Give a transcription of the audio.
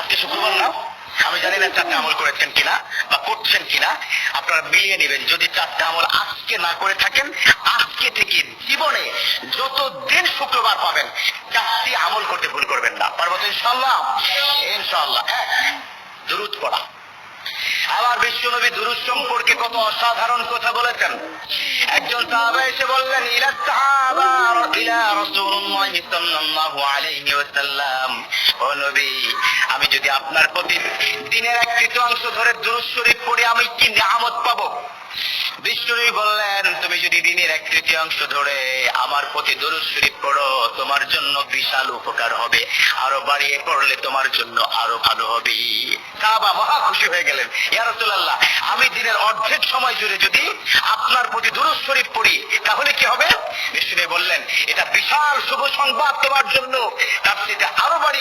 আজকে শুক্রবার না, আমি জানি না 4টা আমল করেছেন কিনা বা করছেন কিনা, আপনারা মিলিয়ে নেবেন। যদি 4টা আমল আজকে না করে থাকেন, আজকে থেকে জীবনে যতদিন শুক্রবার পাবেন 4টি আমল করতে ভুল করবেন না। পারবো তো ইনশাআল্লাহ? ইনশাআল্লাহ। দুরূদ পড়া। আবার বিশ্বনবী দুরূদ সম্পর্কে কত অসাধারণ কথা বলেছেন। একজন সাহাবা এসে বললেন, ইলা সাহাবা ইলা রাসূলুল্লাহ সাল্লাল্লাহু আলাইহি ওয়াসাল্লাম, ও নবী, আমি যদি আপনার প্রতি দিনের এক তৃতীয়াংশ ধরে দুরূদ শরীফ পড়ি আমি কি নিয়ামত পাবো? বিশ্বনবী বললেন, তুমি যদি দিনের এক তৃতীয়াংশ ধরে আমার প্রতি দুরূদ শরীফ পড়ো তোমার জন্য বিশাল উপকার হবে, আরো বাড়িয়ে পড়লে তোমার জন্য আরো ভালো হবে। সাহাবা মহা খুশি হয়ে গেলেন, ইয়া রাসূলুল্লাহ, আমি দিনের অর্ধেক সময় জুড়ে যদি আপনার প্রতি দুরূদ শরীফ পড়ি তাহলে কি হবে? বিশ্বনবী বললেন, এটা বিশাল শুভ সংবাদ তোমার জন্য, তার চেয়ে আরো বাড়িয়ে